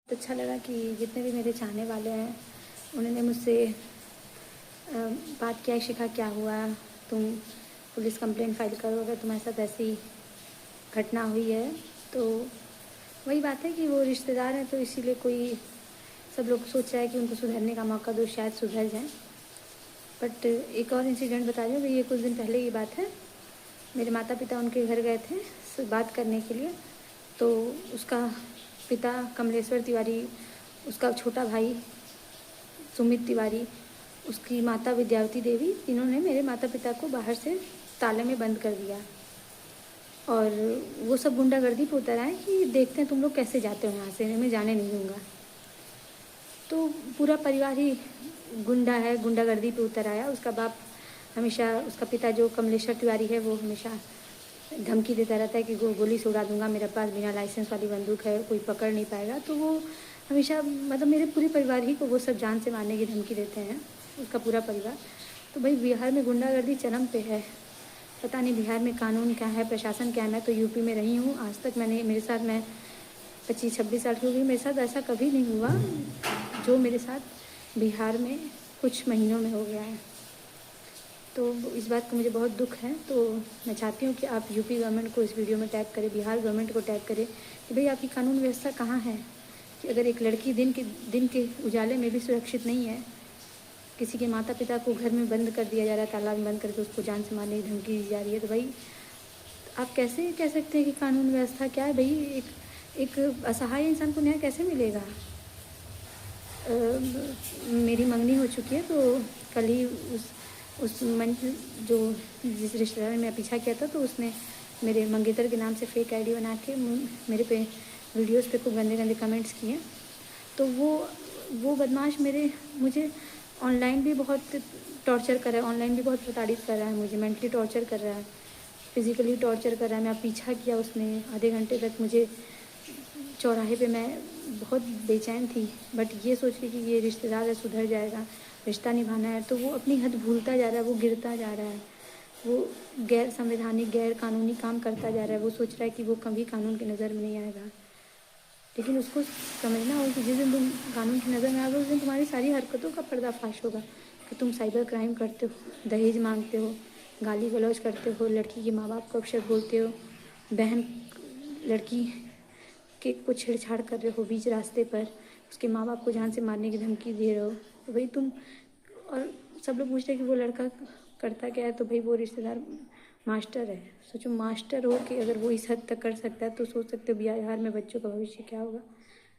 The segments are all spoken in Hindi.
तो अच्छा लगा कि जितने भी मेरे चाहने वाले हैं उन्होंने मुझसे बात किया, शिखा क्या हुआ, तुम पुलिस कंप्लेंट फाइल करो अगर तुम्हारे साथ ऐसी घटना हुई है। तो वही बात है कि वो रिश्तेदार हैं तो इसीलिए कोई सब लोग सोच रहा है कि उनको सुधरने का मौका दो, शायद सुधर जाएं। बट एक और इंसिडेंट बता रही हूँ, ये कुछ दिन पहले की बात है। मेरे माता पिता उनके घर गए थे बात करने के लिए। तो उसका पिता कमलेश्वर तिवारी, उसका छोटा भाई सुमित तिवारी, उसकी माता विद्यावती देवी, इन्होंने मेरे माता पिता को बाहर से ताले में बंद कर दिया। और वो सब गुंडागर्दी पे उतर आए कि देखते हैं तुम लोग कैसे जाते हो यहाँ से, मैं जाने नहीं दूँगा। तो पूरा परिवार ही गुंडा है, गुंडागर्दी पे उतर आया। उसका बाप हमेशा, उसका पिता जो कमलेश्वर तिवारी है, वो हमेशा धमकी देता रहता है कि गोली से उड़ा दूंगा, मेरे पास बिना लाइसेंस वाली बंदूक है, कोई पकड़ नहीं पाएगा। तो वो हमेशा मतलब मेरे पूरे परिवार ही को वो सब जान से मारने की धमकी देते हैं, उसका पूरा परिवार। तो भाई बिहार में गुंडागर्दी चरम पे है। पता नहीं बिहार में कानून क्या है, प्रशासन क्या है। मैं तो यूपी में रही हूँ, आज तक मेरे साथ, मैं 25-26 साल की हो गई, मेरे साथ ऐसा कभी नहीं हुआ जो मेरे साथ बिहार में कुछ महीनों में हो गया है। तो इस बात का मुझे बहुत दुख है। तो मैं चाहती हूँ कि आप यूपी गवर्नमेंट को इस वीडियो में टैग करें, बिहार गवर्नमेंट को टैग करें कि भाई आपकी कानून व्यवस्था कहाँ है, कि अगर एक लड़की दिन के उजाले में भी सुरक्षित नहीं है, किसी के माता पिता को घर में बंद कर दिया जा रहा है, ताला में बंद करके उसको जान से मारने की धमकी दी जा रही है, तो भाई आप कैसे कह सकते हैं कि कानून व्यवस्था क्या है। भाई एक असहाय इंसान को न्याय कैसे मिलेगा। मेरी मंगनी हो चुकी है, तो कल ही उस मंच जो जिस रिश्तेदार ने मेरा पीछा किया था, तो उसने मेरे मंगेतर के नाम से फेक आईडी बना के मेरे पे वीडियोस पे खूब गंदे गंदे कमेंट्स किए। तो वो बदमाश मुझे ऑनलाइन भी बहुत टॉर्चर कर रहा है, ऑनलाइन भी बहुत प्रताड़ित कर रहा है, मुझे मेंटली टॉर्चर कर रहा है, फिज़िकली टॉर्चर कर रहा है। मेरा पीछा किया उसने आधे घंटे तक, मुझे चौराहे पे मैं बहुत बेचैन थी। बट ये सोच के कि ये रिश्तेदार है, सुधर जाएगा, रिश्ता निभाना है, तो वो अपनी हद भूलता जा रहा है, वो गिरता जा रहा है, वो गैर संवैधानिक गैर कानूनी काम करता जा रहा है। वो सोच रहा है कि वो कभी कानून की नज़र में नहीं आएगा। लेकिन उसको समझना होगा कि जिस दिन तुम कानून की नज़र में आओगे उस दिन तुम्हारी सारी हरकतों का पर्दाफाश होगा कि तुम साइबर क्राइम करते हो, दहेज मांगते हो, गाली गलौज करते हो, लड़की के माँ बाप को अपशब्द बोलते हो, बहन लड़की के को छेड़छाड़ कर रहे हो बीच रास्ते पर, उसके माँ बाप को जान से मारने की धमकी दे रहे हो। तो भाई तुम, और सब लोग पूछते हैं कि वो लड़का करता क्या है, तो भाई वो रिश्तेदार मास्टर है। सोचो मास्टर हो कि अगर वो इस हद तक कर सकता है, तो सोच सकते हो बिहार में बच्चों का भविष्य क्या होगा।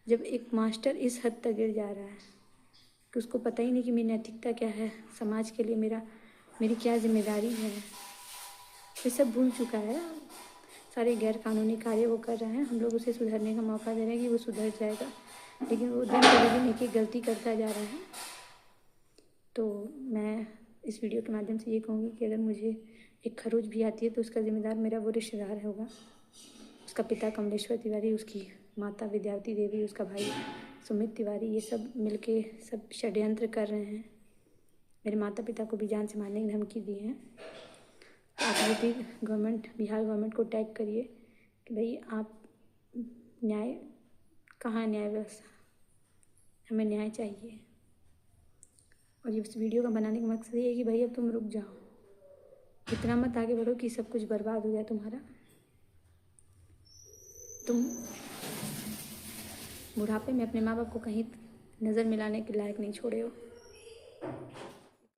जब एक मास्टर इस हद तक गिर जा रहा है कि उसको पता ही नहीं कि मेरी नैतिकता क्या है, समाज के लिए मेरी क्या जिम्मेदारी है, ये सब भूल चुका है। सारे गैर कानूनी कार्य वो कर रहे हैं, हम लोग उसे सुधरने का मौका दे रहे हैं कि वो सुधर जाएगा, लेकिन वो दिन प्रतिदिन एक एक गलती करता जा रहा है। तो मैं इस वीडियो के माध्यम से ये कहूँगी कि अगर मुझे एक खरोच भी आती है तो उसका ज़िम्मेदार मेरा वो रिश्तेदार होगा। उसका पिता कमलेश्वर तिवारी, उसकी माता विद्यावती देवी, उसका भाई सुमित तिवारी, ये सब मिलके सब षड्यंत्र कर रहे हैं। मेरे माता पिता को भी जान से मारने की धमकी दी है। आप यूपी गवर्नमेंट, बिहार गवर्नमेंट को टैग करिए कि भाई आप न्याय, कहाँ है न्याय व्यवस्था, हमें न्याय चाहिए। और ये इस वीडियो का बनाने का मकसद ये है कि भाई अब तुम रुक जाओ, इतना मत आगे बढ़ो कि सब कुछ बर्बाद हो जाए तुम्हारा। तुम बुढ़ापे में अपने माँ बाप को कहीं नज़र मिलाने के लायक नहीं छोड़े हो।